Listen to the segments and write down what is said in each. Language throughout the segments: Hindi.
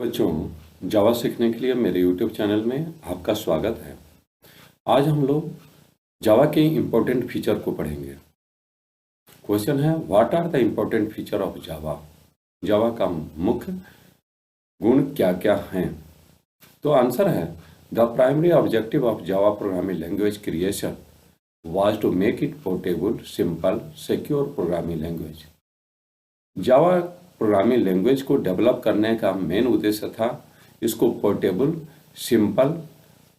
बच्चों, जावा सीखने के लिए मेरे यूट्यूब चैनल में आपका स्वागत है। आज हम लोग जावा के इम्पोर्टेंट फीचर को पढ़ेंगे। क्वेश्चन है, what are the important feature of Java? Java का मुख्य गुण क्या क्या हैं? तो आंसर है, the primary objective of Java programming language creation was to make it portable, simple, secure programming language. Java programming language को डेवलप करने का मेन उद्देश्य था इसको पोर्टेबल, सिंपल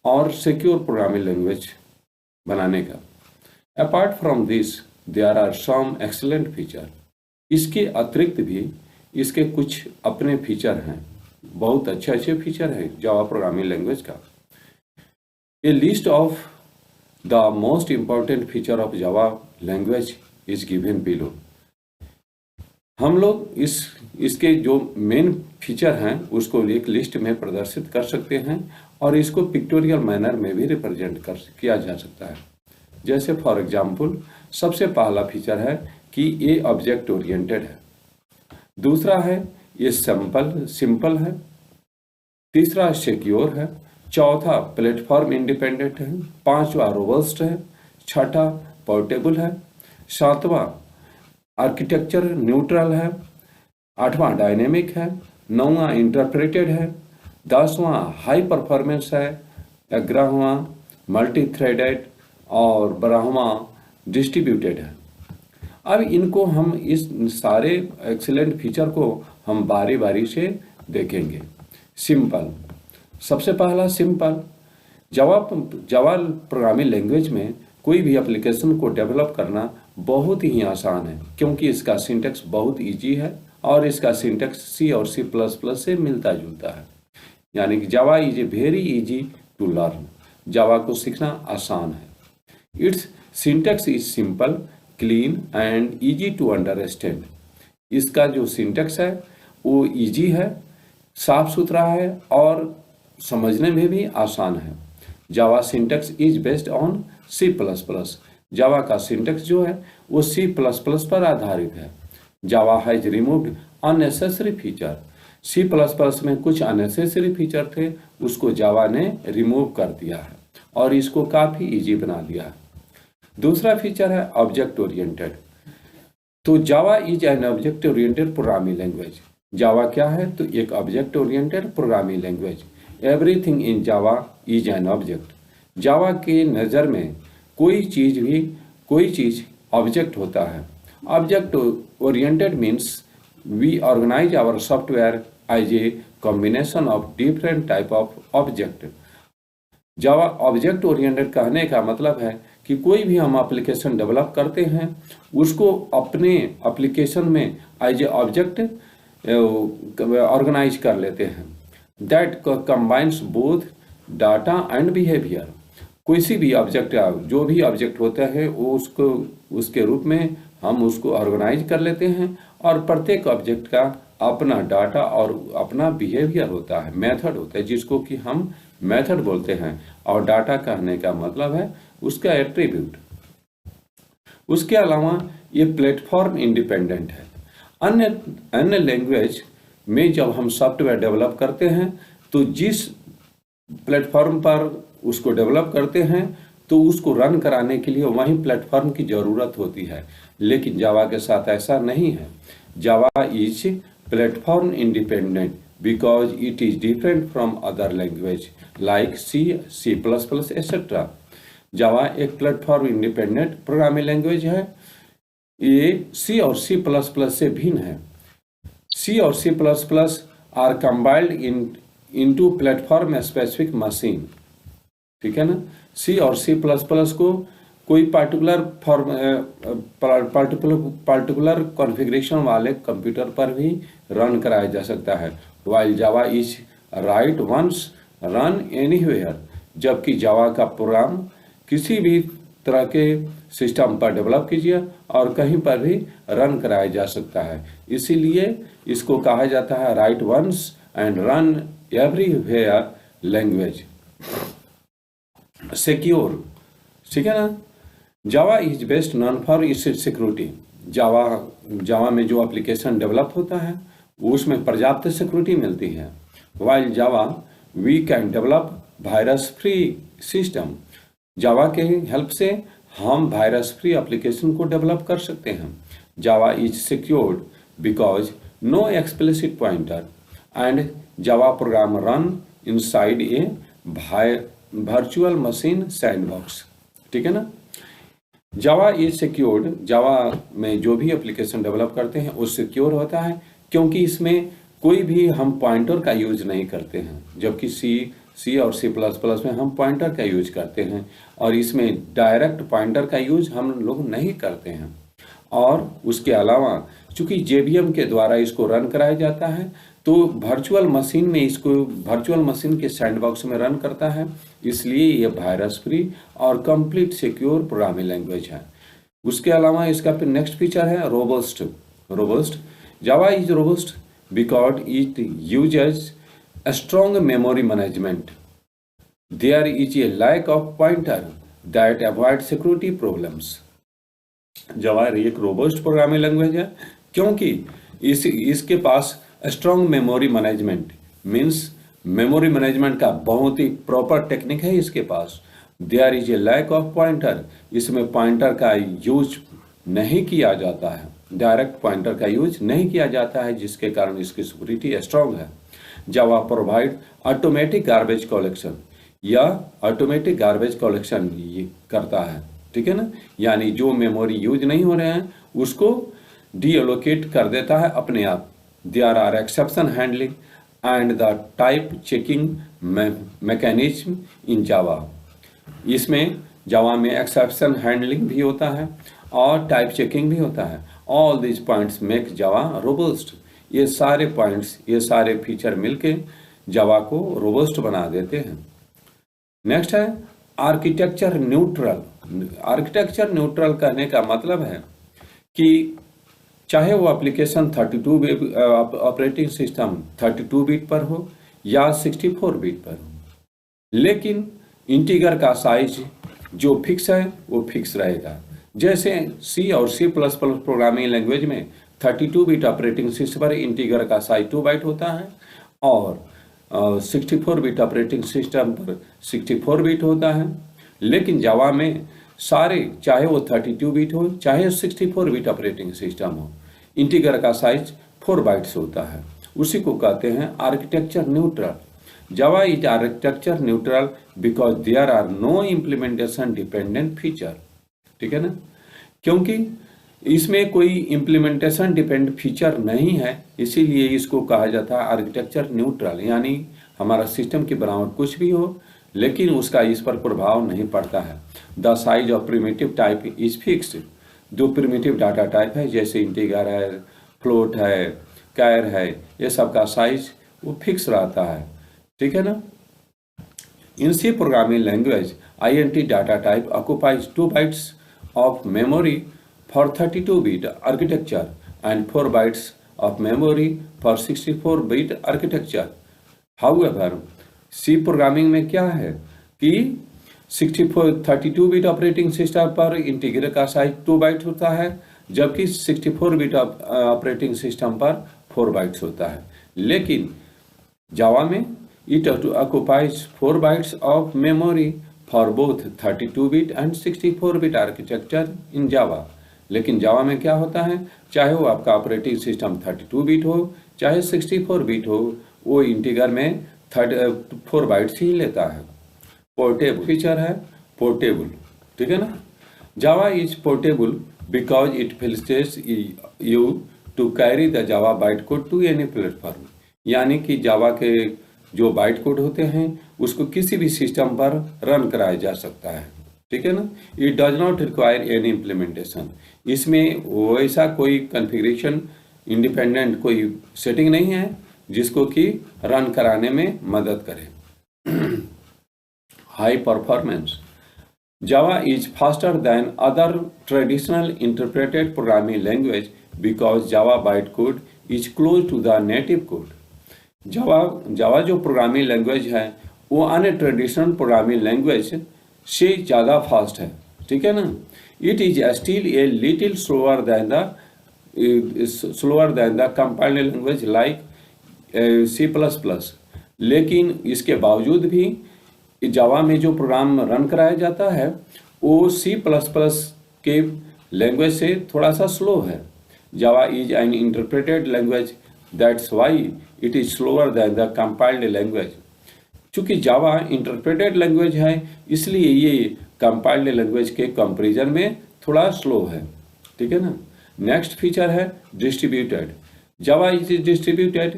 और सिक्योर प्रोग्रामिंग लैंग्वेज बनाने का। Apart from this there are some excellent feature. इसके अतिरिक्त भी इसके कुछ अपने फीचर हैं, बहुत अच्छे अच्छे फीचर हैं जावा प्रोग्रामिंग लैंग्वेज का। A list of the most important feature of Java language is given below. हम लोग इसके जो मेन फीचर हैं उसको एक लिस्ट में प्रदर्शित कर सकते हैं और इसको पिक्टोरियल मैनर में भी रिप्रेजेंट किया जा सकता है। जैसे फॉर एग्जांपल, सबसे पहला फीचर है कि ये ऑब्जेक्ट ओरिएंटेड है। दूसरा है ये सिंपल है। तीसरा सिक्योर है। चौथा प्लेटफॉर्म इंडिपेंडेंट है। पांचवा रोबस्ट है। छठा पोर्टेबल है। सातवां आर्किटेक्चर न्यूट्रल है। आठवां डायनेमिक है। नौवां इंटरप्रेटेड है। 10वां हाई परफॉर्मेंस है। 11वां मल्टी थ्रेडेड और 12वां डिस्ट्रीब्यूटेड है। अब इनको हम इस सारे एक्सीलेंट फीचर को हम बारी बारी से देखेंगे। सिंपल, सबसे पहला सिंपल। जावा प्रोग्रामिंग लैंग्वेज में कोई भी एप्लीकेशन को डेवलप करना बहुत ही आसान है, क्योंकि इसका सिंटैक्स बहुत इजी है और इसका सिंटैक्स सी और सी प्लस प्लस से मिलता जुलता है। यानी कि Java is very easy to learn. Java को सीखना आसान है। Its syntax is simple, clean and easy to understand. इसका जो सिंटैक्स है वो इजी है, साफ सुथरा है और समझने में भी आसान है। Java syntax is based on C plus plus. Java का सिंटैक्स जो है वो सी प्लस प्लस पर आधारित है। Java has removed unnecessary feature. C plus plus में कुछ अननेसेसरी फीचर थे, उसको जावा ने रिमूव कर दिया है और इसको काफ़ी इजी बना दिया है। दूसरा फीचर है ऑब्जेक्ट ओरिएंटेड। तो Java is an object oriented programming language. Java क्या है? तो एक object oriented programming language. Everything in Java is an object. Java के नज़र में कोई चीज़ ऑब्जेक्ट होता है। Object oriented means we organise our software as a combination of different type of object. Java object oriented कहने का मतलब है कि कोई भी हम एप्लीकेशन डेवलप करते हैं उसको अपने एप्लीकेशन में एज ए ऑब्जेक्ट ऑर्गेनाइज कर लेते हैं। That combines both data and behaviour. किसी भी ऑब्जेक्ट, जो भी ऑब्जेक्ट होता है वो उसके रूप में हम उसको ऑर्गेनाइज कर लेते हैं और प्रत्येक ऑब्जेक्ट का अपना डाटा और अपना बिहेवियर होता है, मेथड होता है, जिसको कि हम मेथड बोलते हैं। और डाटा कहने का मतलब है उसका एट्रीब्यूट। उसके अलावा ये प्लेटफॉर्म इंडिपेंडेंट है। अन्य लैंग्वेज में जब हम सॉफ्टवेयर डेवलप करते हैं तो जिस प्लेटफॉर्म पर उसको डेवलप करते हैं तो उसको रन कराने के लिए वहीं प्लेटफॉर्म की ज़रूरत होती है, लेकिन जावा के साथ ऐसा नहीं है। Java is platform independent because it is different from other language like C, C plus plus etcetera. Java एक प्लेटफॉर्म इंडिपेंडेंट प्रोग्रामिंग लैंग्वेज है। ये सी और सी प्लस प्लस से भिन्न है। सी और C plus plus are combined into platform specific machine. ठीक है ना? सी और सी प्लस प्लस को कोई पार्टिकुलर कॉन्फ़िगरेशन वाले कंप्यूटर पर भी रन कराया जा सकता है। While Java is write once run anywhere. जबकि जावा का प्रोग्राम किसी भी तरह के सिस्टम पर डेवलप कीजिए और कहीं पर भी रन कराया जा सकता है। इसीलिए इसको कहा जाता है write once and run everywhere language. Secure, ठीक है ना? Java is best known for its security. Java में जो एप्लीकेशन डेवलप होता है उसमें पर्याप्त सिक्योरिटी मिलती है। while Java we can develop virus free system. Java के हेल्प से हम वायरस फ्री एप्लीकेशन को डेवलप कर सकते हैं। Java is secured because no explicit pointer and Java program run inside a virtual machine sandbox. ठीक है ना। जावा इज सिक्योर्ड, जावा में जो भी एप्लीकेशन डेवलप करते हैं वो सिक्योर होता है क्योंकि इसमें कोई भी हम पॉइंटर का यूज नहीं करते हैं, जबकि सी और C++ में हम पॉइंटर का यूज करते हैं और इसमें डायरेक्ट पॉइंटर का यूज हम लोग नहीं करते हैं। और उसके अलावा चूंकि JVM के द्वारा इसको रन कराया जाता है तो वर्चुअल मशीन में इसको वर्चुअल मशीन के सैंडबॉक्स में रन करता है, इसलिए ये वायरस फ्री और कंप्लीट सिक्योर प्रोग्रामिंग लैंग्वेज है। उसके अलावा इसका फिर नेक्स्ट फीचर है robust. Java is robust because it uses strong memory management. There is a lack of pointer that avoid security problems. Java एक रोबस्ट प्रोग्रामिंग लैंग्वेज है क्योंकि इसके पास strong memory management means memory management का बहुत ही प्रॉपर टेक्निक है इसके पास। There is a lack of pointer, इसमें पॉइंटर का यूज नहीं किया जाता है, डायरेक्ट पॉइंटर का यूज नहीं किया जाता है, जिसके कारण इसकी सिक्योरिटी स्ट्रॉन्ग है। जावा प्रोवाइड ऑटोमेटिक गार्बेज कलेक्शन या ऑटोमेटिक गार्बेज कलेक्शन करता है। ठीक है ना, यानी जो मेमोरी यूज नहीं हो रहे हैं उसको डीएलोकेट कर देता है अपने आप। There are exception handling and the type checking mechanism in Java. इसमें जावा में एक्सेप्शन हैंडलिंग भी होता है और टाइप चेकिंग भी होता है। All this points make Java robust. ये सारे पॉइंट्स, ये सारे फीचर मिलके जावा को रोबस्ट बना देते हैं। नेक्स्ट है आर्किटेक्चर न्यूट्रल। आर्किटेक्चर न्यूट्रल कहने का मतलब है कि चाहे वो एप्लीकेशन 32 बिट ऑपरेटिंग सिस्टम 32 बिट पर हो या 64 बिट पर हो, लेकिन इंटीजर का साइज जो फिक्स है वो फिक्स रहेगा। जैसे C और C++ प्रोग्रामिंग लैंग्वेज में 32 बिट ऑपरेटिंग सिस्टम पर इंटीजर का साइज 2 बाइट होता है और 64 बिट ऑपरेटिंग सिस्टम पर 64 बिट होता है। लेकिन जावा में सारे, चाहे वो 32 बिट हो चाहे 64 बिट ऑपरेटिंग सिस्टम हो, इंटीजर का साइज 4 बाइट्स होता है। उसी को कहते हैं architecture neutral. Java is architecture neutral because there are no implementation dependent feature. ठीक है ना, क्योंकि इसमें कोई इम्प्लीमेंटेशन डिपेंडेंट फीचर नहीं है, इसीलिए इसको कहा जाता है आर्किटेक्चर न्यूट्रल। यानी हमारा सिस्टम की बनावट कुछ भी हो लेकिन उसका इस पर प्रभाव नहीं पड़ता है। The size of primitive type is fixed. जो प्रिमिटिव डाटा टाइप है जैसे इंटीजर है, फ्लोट है, कैर है, ये सब का साइज वो फिक्स रहता है। ठीक है ना। In C programming language INT data type occupies 2 bytes of memory for 32 bit architecture and 4 bytes of memory for 64 bit architecture. However C programming में क्या है कि 32 बिट ऑपरेटिंग सिस्टम पर इंटीजर का साइज 2 बाइट होता है, जबकि 64 बिट ऑपरेटिंग सिस्टम पर 4 बाइट्स होता है। लेकिन जावा में it occupies 4 bytes of memory for both 32 bit and 64 bit architecture in Java. लेकिन जावा में क्या होता है, चाहे वो आपका ऑपरेटिंग सिस्टम 32 बिट हो चाहे 64 बिट हो, वो इंटीजर में 4 बाइट्स ही लेता है। पोर्टेबल फीचर है पोर्टेबल। ठीक है ना। Java is portable because it facilitates you to carry the Java byte code to any platform. यानी कि जावा के जो बाइट कोड होते हैं उसको किसी भी सिस्टम पर रन कराया जा सकता है। ठीक है ना। It does not require any implementation. इसमें वैसा कोई कॉन्फ़िगरेशन इंडिपेंडेंट कोई सेटिंग नहीं है जिसको कि रन कराने में मदद करे। High performance. Java is faster than other traditional interpreted programming language because Java byte code is close to the native code. Java जो प्रोग्रामिंग लैंग्वेज है वो अन्य ट्रेडिशनल प्रोग्रामिंग लैंग्वेज से ज़्यादा फास्ट है। ठीक है ना। It is still a little slower then the compiled language like C++, लेकिन इसके बावजूद भी जावा में जो प्रोग्राम रन कराया जाता है वो C++ के लैंग्वेज से थोड़ा सा स्लो है। Java is N interpreted language, that's why it is slower then the compiled language. चूंकि जावा इंटरप्रेटेड लैंग्वेज है इसलिए ये कंपाइल्ड लैंग्वेज के कंपैरिजन में थोड़ा स्लो है, ठीक है ना। नेक्स्ट फीचर है distributed. Java is distributed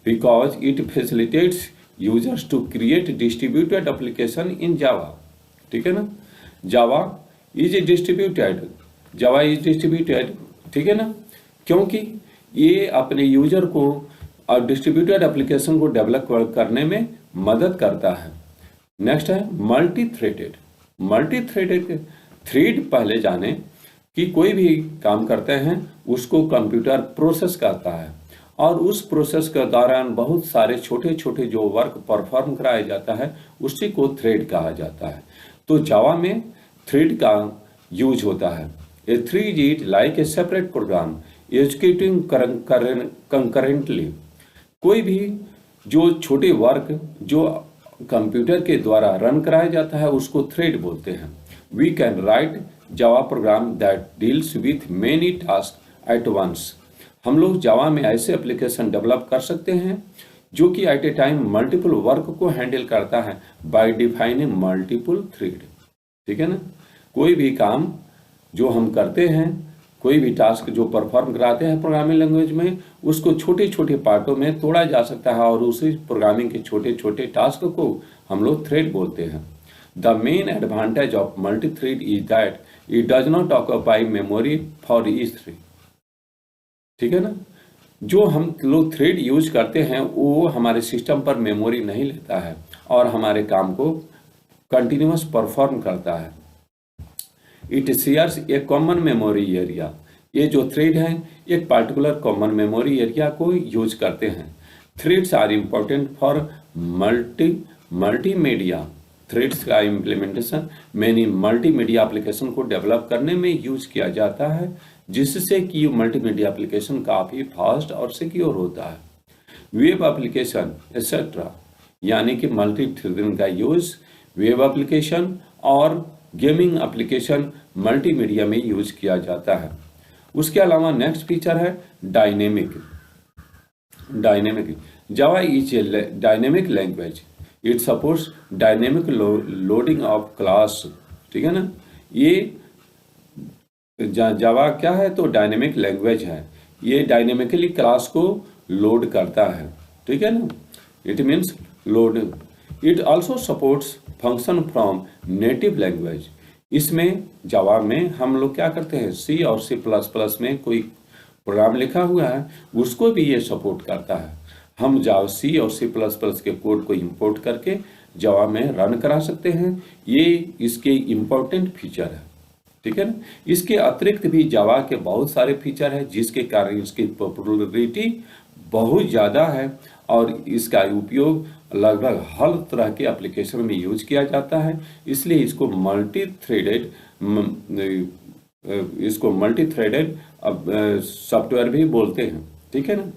because it facilitates users to create distributed application in Java, ठीक है ना। Java is distributed, Java is distributed, ठीक है ना, क्योंकि ये अपने यूजर को और डिस्ट्रीब्यूटेड एप्लीकेशन को डेवलप करने में मदद करता है। नेक्स्ट है multi threaded. Multi threaded, thread पहले जाने कि कोई भी काम करते हैं उसको कंप्यूटर प्रोसेस करता है और उस प्रोसेस के दौरान बहुत सारे छोटे छोटे जो वर्क परफॉर्म कराया जाता है उसी को थ्रेड कहा जाता है। तो जावा में थ्रेड का यूज होता है। A thread is like a separate program executing concurrently. कोई भी जो छोटे वर्क जो कंप्यूटर के द्वारा रन कराया जाता है उसको थ्रेड बोलते हैं। We can write Java program that deals with many task at once. हम लोग जावा में ऐसे एप्लीकेशन डेवलप कर सकते हैं जो कि at a time multiple work को हैंडल करता है बाय डिफाइनिंग मल्टीपल थ्रेड, ठीक है ना। कोई भी काम जो हम करते हैं, कोई भी टास्क जो परफॉर्म कराते हैं प्रोग्रामिंग लैंग्वेज में, उसको छोटे छोटे पार्टों में तोड़ा जा सकता है और उसी प्रोग्रामिंग के छोटे छोटे टास्क को हम लोग थ्रेड बोलते हैं। The main advantage of multi thread is that it does not occupy memory for each thread, ठीक है ना। जो हम लोग थ्रेड यूज करते हैं वो हमारे सिस्टम पर मेमोरी नहीं लेता है और हमारे काम को कंटिन्यूअस परफॉर्म करता है। It shares a common memory area. ये जो थ्रेड है एक पार्टिकुलर कॉमन मेमोरी एरिया को यूज करते हैं। Threads are important for multimedia. Threads का इम्प्लीमेंटेशन मैनी मल्टीमीडिया एप्लीकेशन को डेवलप करने में यूज किया जाता है जिससे कि मल्टीमीडिया एप्लीकेशन काफ़ी फास्ट और सिक्योर होता है। वेब एप्लीकेशन एक्सेट्रा, यानी कि मल्टी थ्रेडिंग का यूज वेब एप्लीकेशन और गेमिंग एप्लीकेशन मल्टीमीडिया में यूज किया जाता है। उसके अलावा नेक्स्ट फीचर है dynamic. Java is a dynamic language, it supports dynamic loading of class, ठीक है ना। ये जावा क्या है तो डायनेमिक लैंग्वेज है, ये डायनेमिकली क्लास को लोड करता है, ठीक है ना। It means load. It also supports function from native language. इसमें जावा में हम लोग क्या करते हैं C और C++ में कोई प्रोग्राम लिखा हुआ है उसको भी ये सपोर्ट करता है। हम जावा C और C++ के कोड को इंपोर्ट करके जावा में रन करा सकते हैं। ये इसके इम्पोर्टेंट फीचर है, ठीक है ना। इसके अतिरिक्त भी जावा के बहुत सारे फीचर हैं जिसके कारण इसकी पॉपुलैरिटी बहुत ज़्यादा है और इसका उपयोग लगभग हर तरह के एप्लीकेशन में यूज किया जाता है। इसलिए इसको मल्टी थ्रेडेड सॉफ्टवेयर भी बोलते हैं, ठीक है ना।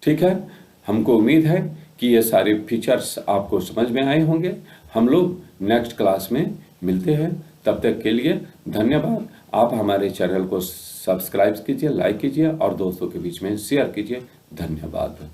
ठीक है, हमको उम्मीद है कि ये सारे फीचर्स आपको समझ में आए होंगे। हम लोग नेक्स्ट क्लास में मिलते हैं, तब तक के लिए धन्यवाद। आप हमारे चैनल को सब्सक्राइब कीजिए, लाइक कीजिए और दोस्तों के बीच में शेयर कीजिए। धन्यवाद।